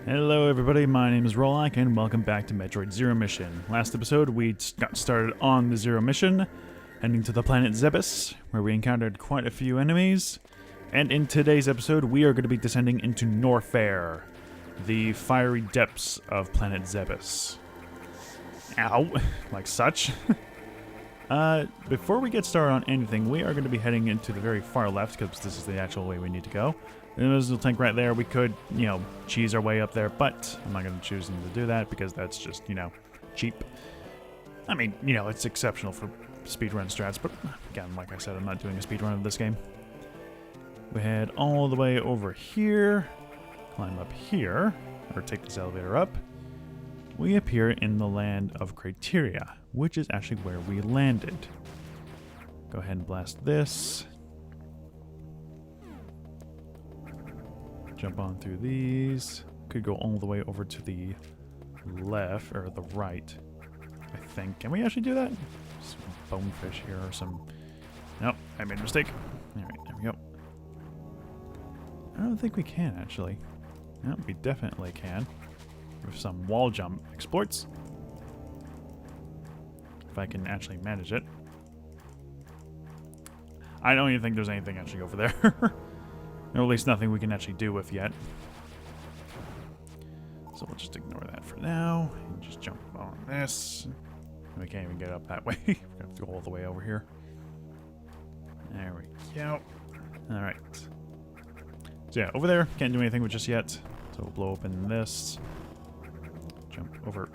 Hello everybody, my name is Rolak and welcome back to Metroid Zero Mission. Last episode we got started on the Zero Mission, heading to the planet Zebes, where we encountered quite a few enemies. And in today's episode we are going to be descending into Norfair, the fiery depths of planet Zebes. Ow, like such. Before we get started on anything, we are going to be heading into the very far left, because this is the actual way we need to go. There's a tank right there. We could, cheese our way up there, but I'm not going to choose to do that because that's just, cheap. I mean, it's exceptional for speedrun strats, but again, like I said, I'm not doing a speedrun of this game. We head all the way over here, climb up here, or take this elevator up. We appear in the land of Kraid, which is actually where we landed. Go ahead and blast this. Jump on through these. Could go all the way over to the left, or the right, I think. Can we actually do that? Some bonefish here or some... Nope, I made a mistake. Alright, there we go. I don't think we can, actually. No, we definitely can. With some wall jump exploits. If I can actually manage it. I don't even think there's anything actually over there. Or at least nothing we can actually do with yet. So we'll just ignore that for now. And just jump on this. We can't even get up that way. We have to go all the way over here. There we go. Alright. So yeah, over there. Can't do anything with just yet. So we'll blow open this. Jump over.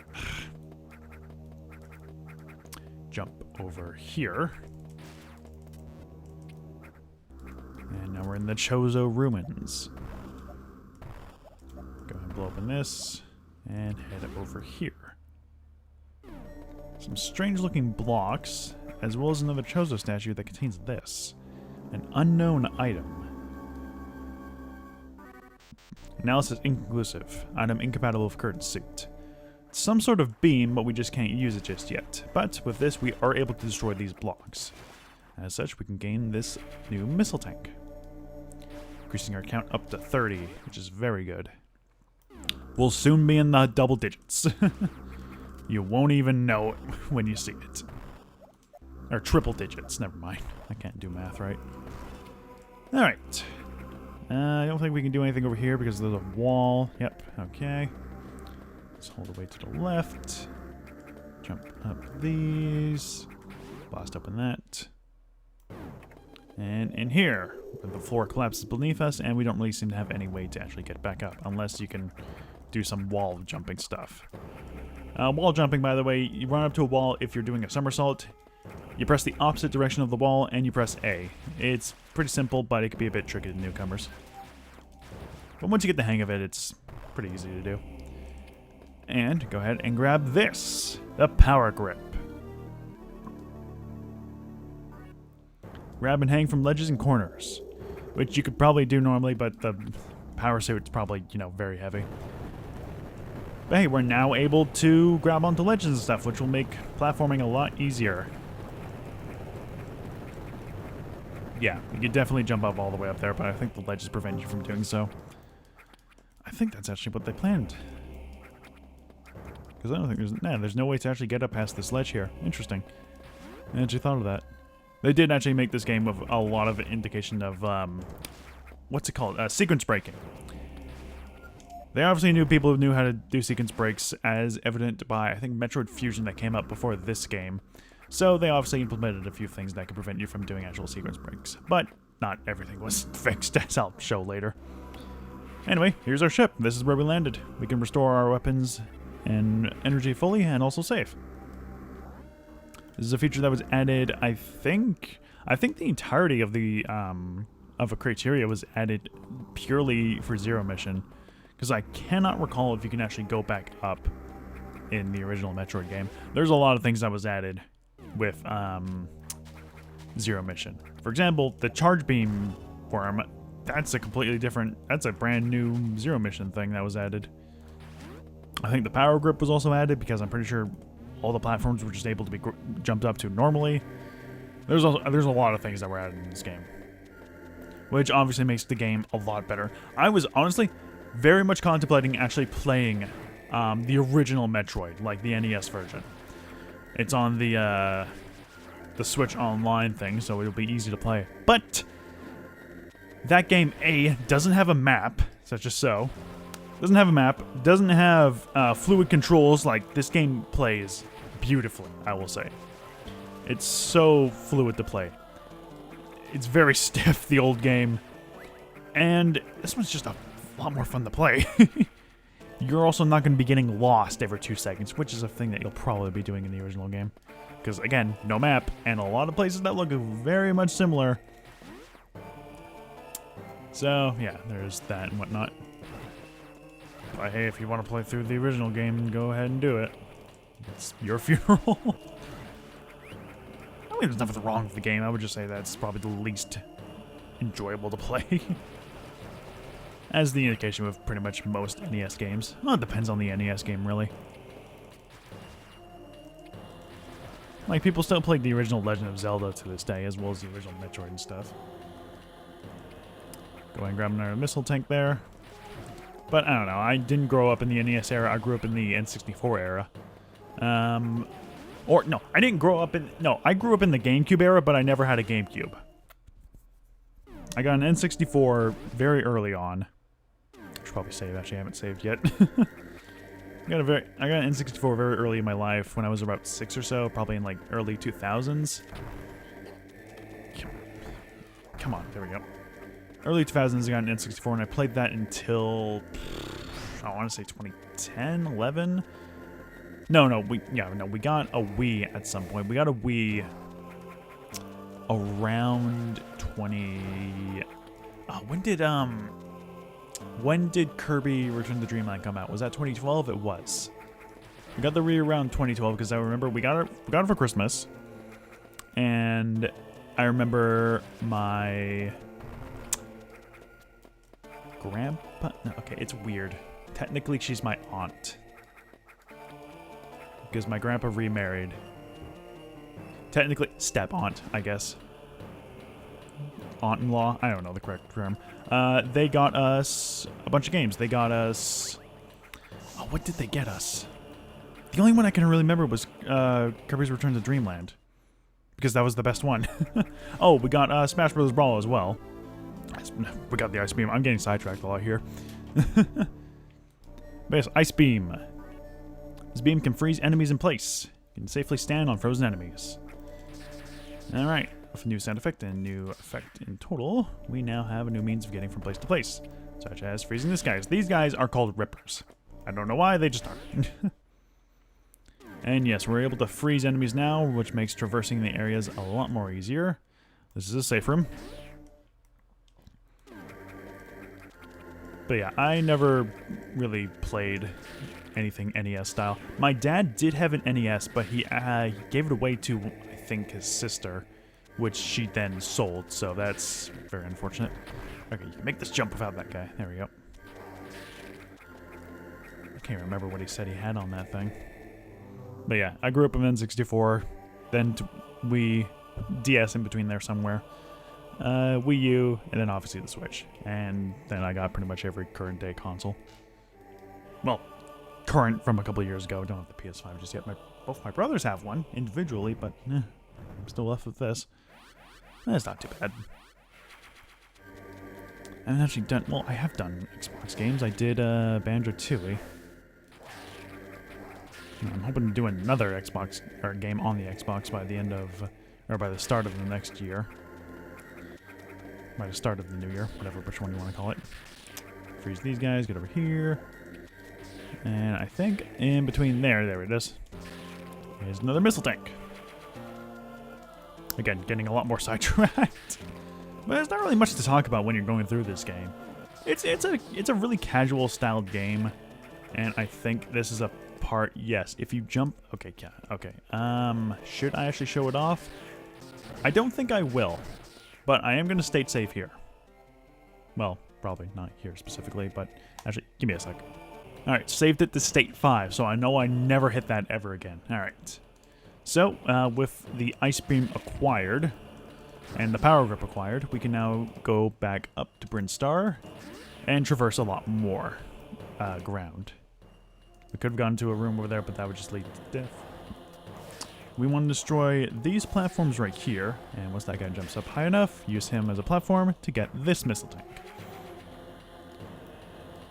Jump over here. And now we're in the CHOZO ruins. Go ahead and blow open this. And head over here. Some strange looking blocks, as well as another CHOZO statue that contains this. An unknown item. Analysis inconclusive. Item incompatible with current suit. It's some sort of beam, but we just can't use it just yet. But with this, we are able to destroy these blocks. As such, we can gain this new missile tank. Increasing our count up to 30, which is very good. We'll soon be in the double digits. You won't even know it when you see it. Or triple digits, never mind. I can't do math right. Alright. I don't think we can do anything over here because there's a wall. Yep, okay. Let's hold the way to the left. Jump up these. Blast open that. And in here, the floor collapses beneath us, and we don't really seem to have any way to actually get back up, unless you can do some wall jumping stuff. Wall jumping, by the way, you run up to a wall if you're doing a somersault. You press the opposite direction of the wall, and you press A. It's pretty simple, but it can be a bit tricky to newcomers. But once you get the hang of it, it's pretty easy to do. And go ahead and grab this, the power grip. Grab and hang from ledges and corners, which you could probably do normally, but the power suit's probably, very heavy. But hey, we're now able to grab onto ledges and stuff, which will make platforming a lot easier. Yeah, you could definitely jump up all the way up there, but I think the ledges prevent you from doing so. I think that's actually what they planned. Because I don't think there's no way to actually get up past this ledge here. Interesting. I actually thought of that. They did actually make this game with a lot of indication of, what's it called? Sequence breaking. They obviously knew people who knew how to do sequence breaks, as evident by, I think, Metroid Fusion that came out before this game. So they obviously implemented a few things that could prevent you from doing actual sequence breaks. But not everything was fixed, as I'll show later. Anyway, here's our ship. This is where we landed. We can restore our weapons and energy fully, and also save. This is a feature that was added, I think the entirety of the of a criteria was added purely for Zero Mission, because I cannot recall if you can actually go back up in the original Metroid game. There's a lot of things that was added with Zero Mission. For example, the charge beam worm, that's a completely different, that's a brand new Zero Mission thing that was added. I think the power grip was also added because I'm pretty sure all the platforms were just able to be jumped up to normally. There's a lot of things that were added in this game, which obviously makes the game a lot better. I was honestly, very much contemplating actually playing the original Metroid, like the NES version. It's on the Switch Online thing, so it'll be easy to play. But that game, A, doesn't have a map, such as so. Doesn't have a map, doesn't have fluid controls. Like, this game plays beautifully, I will say. It's so fluid to play. It's very stiff, the old game. And this one's just a lot more fun to play. You're also not going to be getting lost every 2 seconds, which is a thing that you'll probably be doing in the original game. Because, again, no map, and a lot of places that look very much similar. So, yeah, there's that and whatnot. But hey, if you want to play through the original game, go ahead and do it. It's your funeral. I mean, there's nothing wrong with the game. I would just say that's probably the least enjoyable to play. As the indication with pretty much most NES games. Well, it depends on the NES game, really. Like, people still play the original Legend of Zelda to this day, as well as the original Metroid and stuff. Go ahead and grab another missile tank there. But, I don't know, I didn't grow up in the NES era, I grew up in the N64 era. Or, no, I didn't grow up in... No, I grew up in the GameCube era, but I never had a GameCube. I got an N64 very early on. I should probably save, actually, I haven't saved yet. I got an N64 very early in my life, when I was about 6 or so, probably in, like, early 2000s. Come on, there we go. Early 2000s, I got an N64, and I played that until, I want to say 2010, 11? No, we got a Wii at some point. We got a Wii around 20... when did Kirby Return to Dreamland come out? Was that 2012? It was. We got the Wii around 2012, because I remember we got it for Christmas. And I remember my... grandpa? No, okay, it's weird. Technically, she's my aunt. Because my grandpa remarried. Technically, step-aunt, I guess. Aunt-in-law? I don't know the correct term. They got us a bunch of games. They got us... Oh, what did they get us? The only one I can really remember was Kirby's Return to Dreamland. Because that was the best one. Oh, we got Smash Bros. Brawl as well. We got the Ice Beam. I'm getting sidetracked a lot here. But yes, Ice Beam. This beam can freeze enemies in place. You can safely stand on frozen enemies. Alright, with a new sound effect and new effect in total, we now have a new means of getting from place to place, such as freezing these guys. These guys are called Rippers. I don't know why, they just are. And yes, we're able to freeze enemies now, which makes traversing the areas a lot more easier. This is a safe room. But yeah, I never really played anything NES style. My dad did have an NES, but he gave it away to, I think, his sister, which she then sold, so that's very unfortunate. Okay, you can make this jump without that guy. There we go. I can't remember what he said he had on that thing. But yeah, I grew up in N64, then Wii, DS in between there somewhere. Wii U, and then obviously the Switch. And then I got pretty much every current day console. Well, current from a couple of years ago. I don't have the PS5 just yet. Both my brothers have one individually, but I'm still left with this. That's not too bad. I haven't actually done... Well, I have done Xbox games. I did Banjo-Tooie. I'm hoping to do another Xbox or game on the Xbox by the end of... or by the start of the next year. By the start of the new year, whatever, which one you want to call it. Freeze these guys, get over here. And I think in between there it is. There's another missile tank. Again, getting a lot more sidetracked. But there's not really much to talk about when you're going through this game. It's a really casual styled game. And I think this is a part, yes, if you jump, okay, yeah, okay. Should I actually show it off? I don't think I will. But I am going to state safe here. Well, probably not here specifically, but actually, give me a sec. Alright, saved it to state 5, so I know I never hit that ever again. Alright. So, with the Ice Beam acquired, and the Power Grip acquired, we can now go back up to Brinstar, and traverse a lot more ground. We could have gone to a room over there, but that would just lead to death. We want to destroy these platforms right here, and once that guy jumps up high enough, use him as a platform to get this missile tank.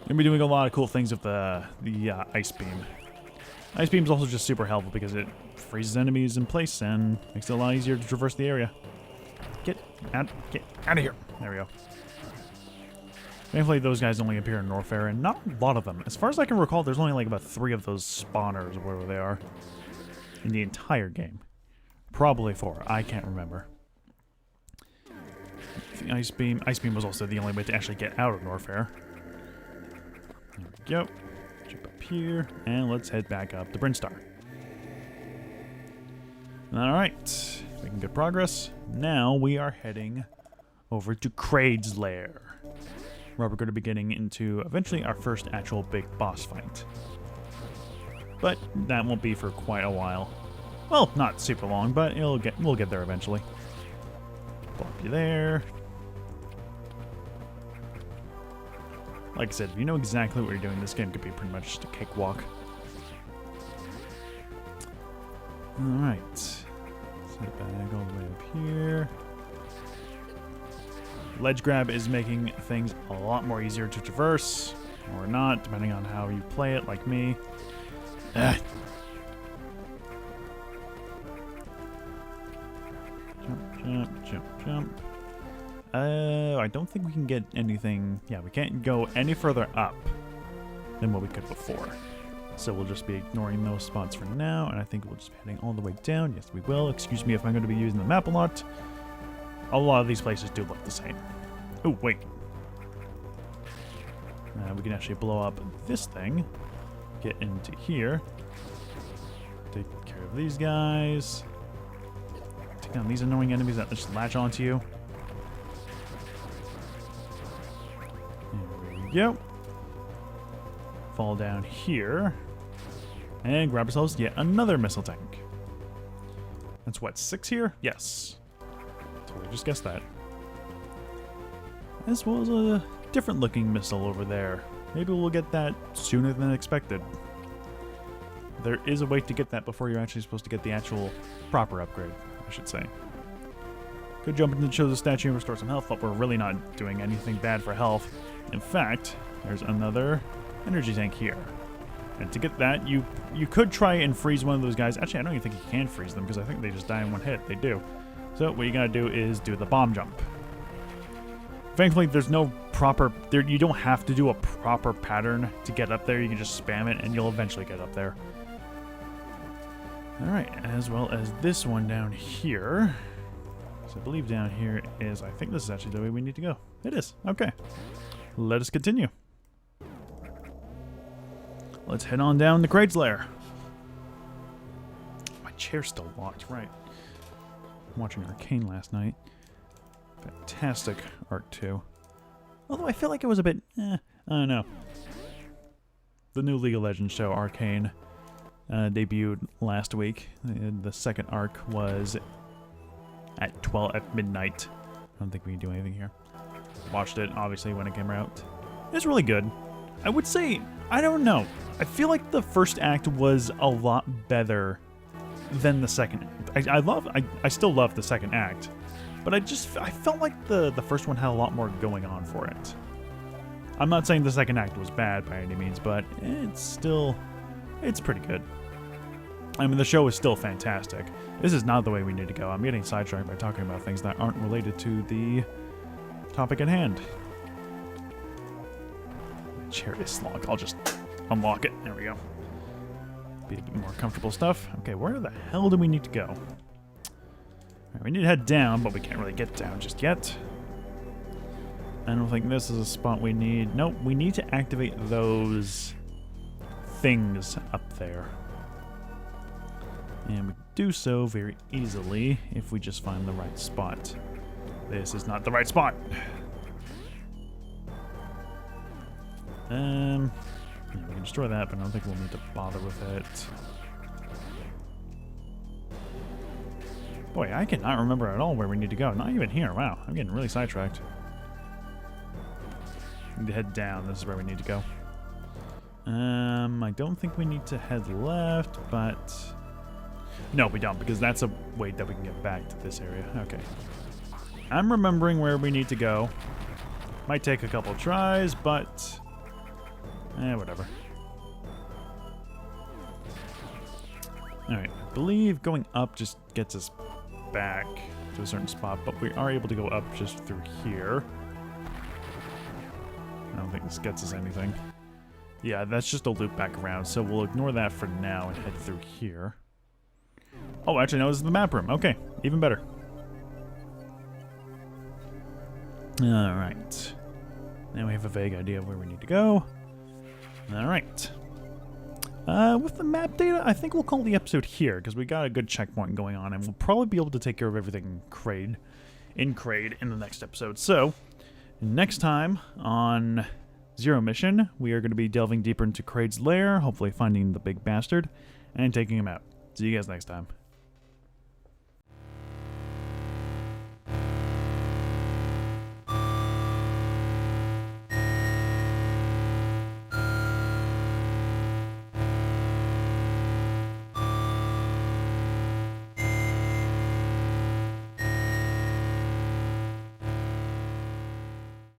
Gonna be doing a lot of cool things with the ice beam. Ice beam is also just super helpful because it freezes enemies in place and makes it a lot easier to traverse the area. Get out of here. There we go. Thankfully, those guys only appear in Norfair, and not a lot of them. As far as I can recall, there's only like about 3 of those spawners, or whatever they are, in the entire game. Probably 4. I can't remember. The ice beam was also the only way to actually get out of Norfair. There we go. Jump up here, and let's head back up to Brinstar. Alright, making good progress. Now we are heading over to Kraid's lair, where we're going to be getting into eventually our first actual big boss fight. But that won't be for quite a while. Well, not super long, but we'll get there eventually. Plop you there. Like I said, if you know exactly what you're doing, this game could be pretty much just a cakewalk. Alright. Set back all the way up here. Ledge grab is making things a lot more easier to traverse, or not, depending on how you play it, like me. Jump, jump, jump, jump. I don't think we can get anything... Yeah, we can't go any further up than what we could before. So we'll just be ignoring those spots for now, and I think we'll just be heading all the way down. Yes, we will. Excuse me if I'm going to be using the map a lot. A lot of these places do look the same. Oh, wait. We can actually blow up this thing. Get into here. Take care of these guys. Take down these annoying enemies that just latch onto you. There we go. Fall down here. And grab ourselves yet another missile tank. That's what, 6 here? Yes. I just guessed that. As well as a different looking missile over there. Maybe we'll get that sooner than expected. There is a way to get that before you're actually supposed to get the actual proper upgrade, I should say. Could jump into the CHOZO statue and restore some health, but we're really not doing anything bad for health. In fact, there's another energy tank here. And to get that, you could try and freeze one of those guys. Actually, I don't even think you can freeze them, because I think they just die in one hit. They do. So what you gotta do is do the bomb jump. Thankfully, there's no proper... you don't have to do a proper pattern to get up there. You can just spam it, and you'll eventually get up there. Alright, as well as this one down here. So I believe down here is... I think this is actually the way we need to go. It is. Okay. Let us continue. Let's head on down to Kraid's lair. My chair's still locked, right. I'm watching Arcane last night. Fantastic art, too. Although I feel like it was a bit... I don't know. The new League of Legends show, Arcane, debuted last week. The second arc was at midnight. I don't think we can do anything here. Watched it, obviously, when it came out. It's really good. I would say, I don't know. I feel like the first act was a lot better than the second act. I still love the second act, but I felt like the first one had a lot more going on for it. I'm not saying the second act was bad by any means, but it's pretty good. I mean, the show is still fantastic. This is not the way we need to go. I'm getting sidetracked by talking about things that aren't related to the topic at hand. Chair is locked. I'll just unlock it. There we go. Be a bit more comfortable stuff. Okay, where the hell do we need to go? Right, we need to head down, but we can't really get down just yet. I don't think this is a spot we need. Nope, we need to activate those things up there. And we do so very easily if we just find the right spot. This is not the right spot. Yeah, we can destroy that, but I don't think we'll need to bother with it. Boy, I cannot remember at all where we need to go. Not even here. Wow, I'm getting really sidetracked. We need to head down. This is where we need to go. I don't think we need to head left, but... No, we don't, because that's a way that we can get back to this area. Okay. I'm remembering where we need to go. Might take a couple tries, but... whatever. Alright, I believe going up just gets us back to a certain spot, but we are able to go up just through here. I don't think this gets us anything. Yeah, that's just a loop back around, so we'll ignore that for now and head through here. Oh, actually, no, this is the map room. Okay, even better. Alright. Now we have a vague idea of where we need to go. Alright. With the map data, I think we'll call the episode here, because we got a good checkpoint going on, and we'll probably be able to take care of everything in Kraid in the next episode. So, next time on Zero Mission, we are going to be delving deeper into Kraid's lair, hopefully finding the big bastard, and taking him out. See you guys next time.